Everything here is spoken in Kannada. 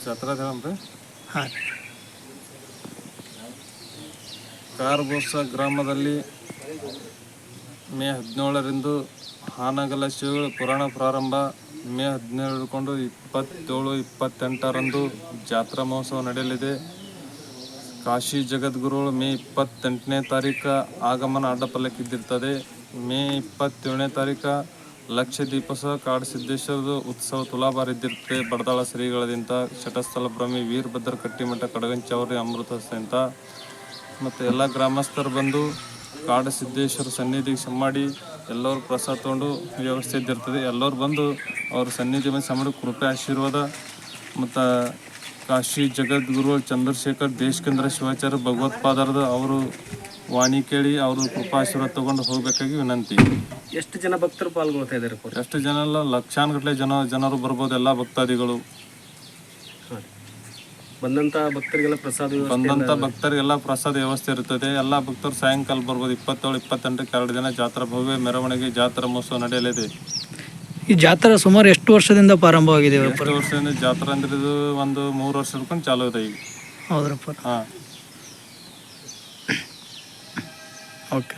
ಜಾತ್ರೆ ಹೇಳಮ್ರಿ. ಹಾಂ ರೀ. ಕಾರ್ಬೋಸ ಗ್ರಾಮದಲ್ಲಿ ಮೇ 17ರಂದು ಹಾನಗಲ ಶಿವಗಳ ಪುರಾಣ ಪ್ರಾರಂಭ. ಮೇ 17 ಹಿಡ್ಕೊಂಡು 27, 28ರಂದು ಜಾತ್ರಾ ಮಹೋತ್ಸವ ನಡೆಯಲಿದೆ. ಕಾಶಿ ಜಗದ್ಗುರುಗಳು ಮೇ 28ನೇ ತಾರೀಕು ಆಗಮನ ಅಡ್ಡಪಲ್ಲಕ್ಕಿದ್ದಿರ್ತದೆ. ಮೇ 27ನೇ ತಾರೀಕು ಲಕ್ಷದೀಪೋತ್ಸವ ಕಾಡಸಿದ್ದೇಶ್ವರದ ಉತ್ಸವ ತುಲಾಭಾರ ಇದ್ದಿರುತ್ತೆ. ಬಡದಾಳ ಶ್ರೀಗಳದಿಂದ ಶಟಸ್ಥಲ ಬ್ರಹ್ಮಿ ವೀರಭದ್ರ ಕಟ್ಟಿಮಠ ಕಡಗಂಚೌರಿ ಅಮೃತ ಅಂತ ಮತ್ತು ಎಲ್ಲ ಗ್ರಾಮಸ್ಥರು ಬಂದು ಕಾಡಸಿದ್ದೇಶ್ವರ ಸನ್ನಿಧಿಗೆ ಮಾಡಿ ಎಲ್ಲರೂ ಪ್ರಸಾದ ತೊಗೊಂಡು ವ್ಯವಸ್ಥೆ ಇದ್ದಿರ್ತದೆ. ಎಲ್ಲರೂ ಬಂದು ಅವ್ರ ಸನ್ನಿಧಿ ಬಂದು ಮಾಡಿ ಕೃಪೆ ಆಶೀರ್ವಾದ ಮತ್ತು ಕಾಶಿ ಜಗದ್ಗುರು ಚಂದ್ರಶೇಖರ್ ದೇಶಕೇಂದ್ರ ಶಿವಾಚಾರ್ಯ ಭಗವತ್ಪಾದರದ ಅವರು ವಾಣಿ ಕೇಳಿ ಅವರು ಕೃಪಾಶೀರ್ವಾದ ತೊಗೊಂಡು ಹೋಗಬೇಕಾಗಿ ವಿನಂತಿ. ಎಷ್ಟು ಜನ ಭಕ್ತರು ಪಾಲ್ಗೊಳ್ತಾ ಇದ್ದಾರೆ? ಎಷ್ಟು ಜನ ಎಲ್ಲ ಲಕ್ಷಾನುಗಟ್ಟಲೆ ಜನರು ಬರ್ಬೋದು. ಎಲ್ಲ ಭಕ್ತಾದಿಗಳು ಬಂದಂಥ ಭಕ್ತರಿಗೆಲ್ಲ ಪ್ರಸಾದ ವ್ಯವಸ್ಥೆ ಇರ್ತದೆ. ಎಲ್ಲ ಭಕ್ತರು ಸಾಯಂಕಾಲ ಬರ್ಬೋದು. 27, 28ಕ್ಕೆ 2 ದಿನ ಜಾತ್ರಾ ಭವ್ಯ ಮೆರವಣಿಗೆ ಜಾತ್ರಾ ಮಹೋತ್ಸವ ನಡೆಯಲಿದೆ. ಈ ಜಾತ್ರಾ ಸುಮಾರು ಎಷ್ಟು ವರ್ಷದಿಂದ ಪ್ರಾರಂಭವಾಗಿದೆ? ಎಷ್ಟು ವರ್ಷದಿಂದ ಜಾತ್ರಾ ಅಂದ್ರೆ ಇದು ಒಂದು 3 ವರ್ಷ ಹಿಡ್ಕೊಂಡು ಚಾಲೂ ಇದೆ ಈಗ. ಹೌದ್ರಪ್ಪ. ಹಾಂ, ಓಕೆ.